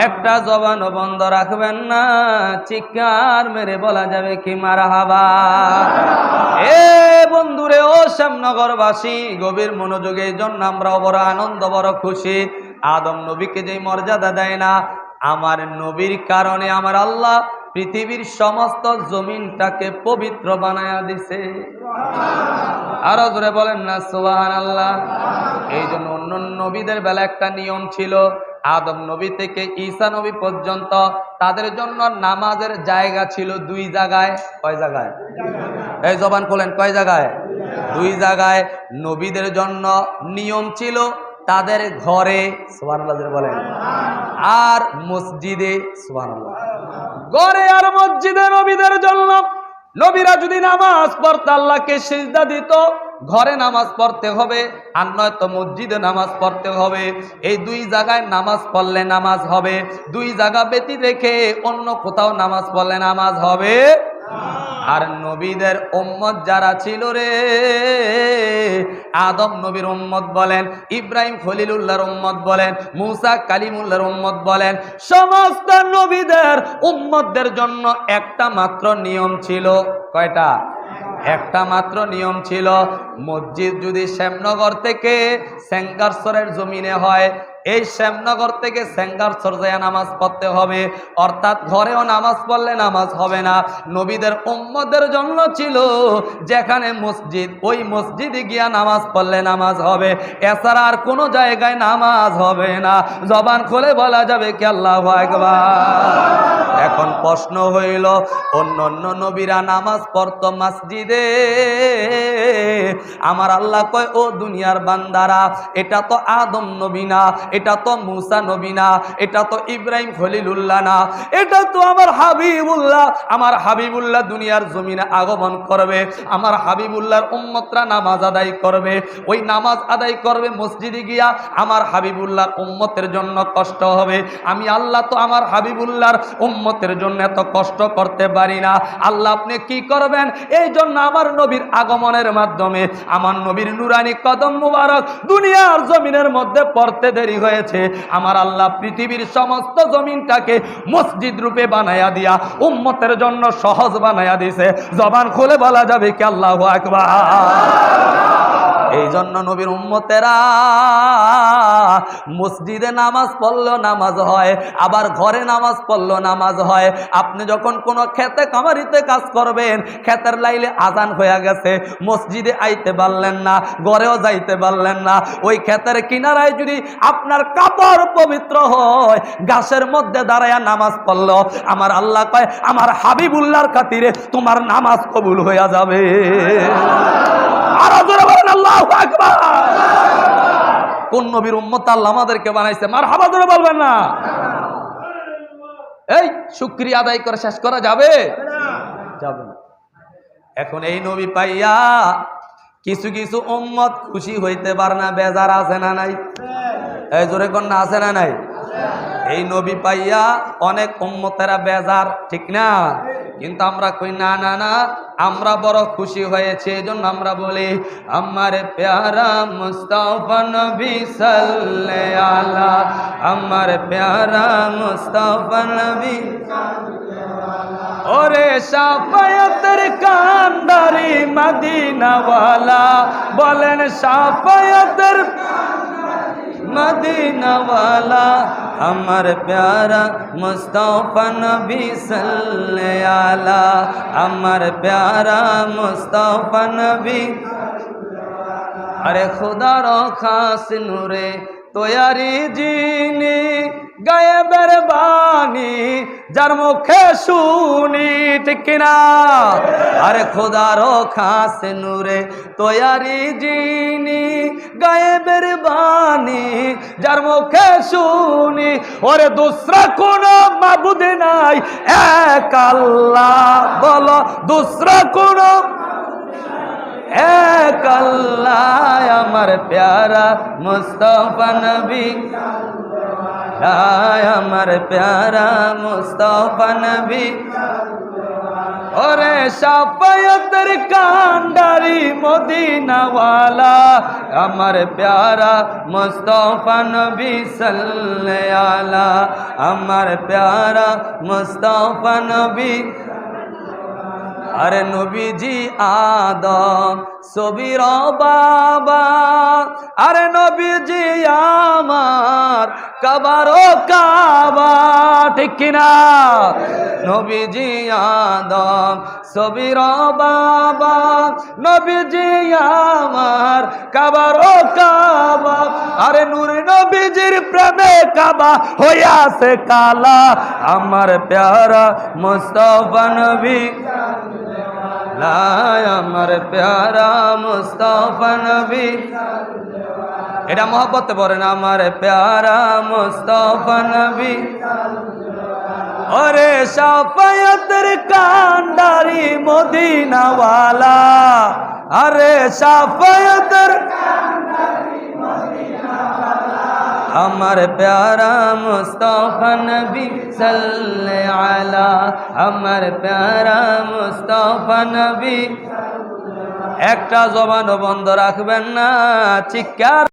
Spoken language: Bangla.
একটা জবানও বন্ধ রাখবেন না, চিৎকার মেরে বলা যাবে কি মারহাবা। এ বন্ধুরে, ও শ্যামনগরবাসী, গভীর মনোযোগে এই জন্য আমরাও বড় আনন্দ, বড় খুশি। আদম নবীকে যে মর্যাদা দেয় না, আমার নবীর কারণে আমার আল্লাহ পৃথিবীর সমস্ত জমিনটাকে পবিত্র বানায়া দিছে। আরো জোরে বলেন না সুবহানাল্লাহ। এই জন্য অন্য নবীদের বেলা একটা নিয়ম ছিল, আদম নবী থেকে ঈসা নবী পর্যন্ত তাদের জন্য নামাজের জায়গা ছিল দুই জায়গায়। কয় জায়গায়? এই জবান খোলেন, কয় জায়গায়? দুই জায়গায়। নবীদের জন্য নিয়ম ছিল তাদের ঘরে, সুবহানাল্লাহ বলেন, আর মসজিদে, সুবহানাল্লাহ। ঘরে আর মসজিদে নবীদের জন্য। নবীরা যদি নামাজ পড়তে আল্লাহকে সিজদা দিত, ঘরে নামাজ পড়তে হবে আর নয়তো মসজিদে নামাজ পড়তে হবে। এই দুই জায়গায় নামাজ পড়লে নামাজ হবে, দুই জায়গা ব্যতীত রেখে অন্য কোথাও নামাজ পড়লে নামাজ হবে। আর নবীদের উম্মত যারা ছিল রে, আদম নবীর উম্মত বলেন, ইব্রাহিম খলিলুল্লাহর উম্মত বলেন, মুসা কালিমুল্লাহর উম্মত বলেন, সমস্ত নবীদের উম্মতদের জন্য একটা মাত্র নিয়ম ছিল। কয়টা? একটা মাত্র নিয়ম ছিল। মসজিদ যদি শ্যামনগর থেকে সেঙ্গারসরের জমিনে হয়, এই শ্যামনগর থেকে সেঙ্গারসর যায় নামাজ পড়তে হবে, অর্থাৎ ঘরেও নামাজ পড়লে নামাজ হবে না। নবীদের উম্মতের জন্য ছিল যেখানে মসজিদ, ওই মসজিদে গিয়া নামাজ পড়লে নামাজ হবে, এছাড়া আর কোনো জায়গায় নামাজ হবে না। জবান খুলে বলা যাবে কি আল্লাহু আকবার। এখন প্রশ্ন হইল, অন্য নবীরা নামাজ পড়তো মসজিদে, আমার আল্লাহ কয় ও দুনিয়ার বান্দারা, এটা তো আদম নবী না, এটা তো মুসা নবী না, এটা তো ইব্রাহিম খলিলুল্লাহ না, এটা তো আমার হাবিবুল্লাহ। আমার হাবিবুল্লাহ দুনিয়ার জমিনে আগমন করবে, আমার হাবিবুল্লাহর উম্মতরা নামাজ আদায় করবে, ওই নামাজ আদায় করবে মসজিদে গিয়া, আমার হাবিবুল্লাহর উম্মতের জন্য কষ্ট হবে। আমি আল্লাহ তো আমার হাবিবুল্লাহর উম্মতের জন্য এত কষ্ট করতে পারি না। আল্লাহ আপনি কি করবেন? এই জন্য আমার নবীর আগমনের মাধ্যমে আমার নবীর নুরানি কদম মুবারক দুনিয়ার জমিনের মধ্যে পড়তে দেরি হয়েছে। আমার আল্লাহ পৃথিবীর সমস্ত জমিনটাকে মসজিদ রূপে বানায়া দিয়া উম্মতের জন্য সহজ বানায়া দিয়েছে। জবান খুলে বলা যাবে কি আল্লাহু আকবার। এই জন্য নবীর উম্মতেরা মসজিদে নামাজ পড়লেও নামাজ হয়, আবার ঘরে নামাজ পড়লেও নামাজ হয়। আপনি যখন কোনো খেতে কামারিতে কাজ করবেন, খেতের লাইলে আজান হয়ে গেছে, মসজিদে আইতে পারলেন না, ঘরেও যাইতে পারলেন না, ওই খেতের কিনারায় যদি আপনার কাপড় পবিত্র হয়, গাছের মধ্যে দাঁড়ায়া নামাজ পড়লো, আমার আল্লাহ কয় আমার হাবিবুল্লাহর খাতিরে তোমার নামাজ কবুল হয়ে যাবে। আল্লাহু আকবার। কোন নবীর উম্মত আল্লাহ আমাদেরকে বানাইছে? মারহাবা জোরে বলবেন না? এই শুকরিয়া আদায় করে শেষ করা যাবে? যাবে না। এখন এই নবী পাইয়া কিছু কিছু উম্মত খুশি হইতে পারে না, বেজার আছে না নাই? এই জোরে কোন না, আছে না নাই? এই নবী পাইয়া অনেক উম্মতেরা বেজার, ঠিক না? কিন্তু আমরা কই না না না, আমরা বড় খুশি হয়েছে। এজন্য আমরা বলি আমার প্যারা মুস্তাফা নবী সাল্লাল্লাহু আলা, আমার প্যারা মুস্তাফা নবী ওরে শাফায়াতের কান্ডারি মদিনাওয়ালা, বলেন শাফায়াতের মদিনাওয়ালা, আমার প্যারা মুস্তাফা নবী সাল্লাল্লাহু আলা, আমার প্যারা মুস্তাফা নবী। আরে খুদার খাস নূরে তৈয়ারি জিনি গায়েবের বাণী যার মুখে শুনি, ঠিক কিনা? আরে খোদার খাস নূরে তৈয়ারি জিনি গায়েবের বাণী যার মুখে শুনি, ওরে দুসরা কোন মাবুদ নাই এক আল্লাহ, বলো দুসরা কোন এক আল্লাহ, আমার প্যারা মুস্তাফা নবী, আমার প্যারা মুস্তাফা নবী। ওরে শাফায়াতের কান্ডারি মদিনাওয়ালা আমার প্যারা মুস্তাফা নবী সাল্লাল্লাহু আলা আমার প্যারা মুস্তাফা নবী আরে নবীজি আদম সবির বাবা আরে নবীজি আমার কাবারো কাবা ঠিক কিনা নবীজি আদম সবির বাবা নবীজি আমার কাবারো কাবা আরে নূর নবীজির প্রেমে কাবা হইয়াছে কালা আমার প্যারা মুস্তাফা নবী আমার প্যারা মুস্তাফা নবী এটা মহব্বতে পড়েন আমার প্যারা মুস্তাফা নবী ওরে শাফায়াতের কান্ডারি মদিনাওয়ালা আরে শাফায়াতের আমার প্যারা মুস্তাফা নবী সাল্লাল্লাহু আলা আমার প্যারা মুস্তাফা নবী একটা জবানও বন্ধ রাখবেন না চিৎকার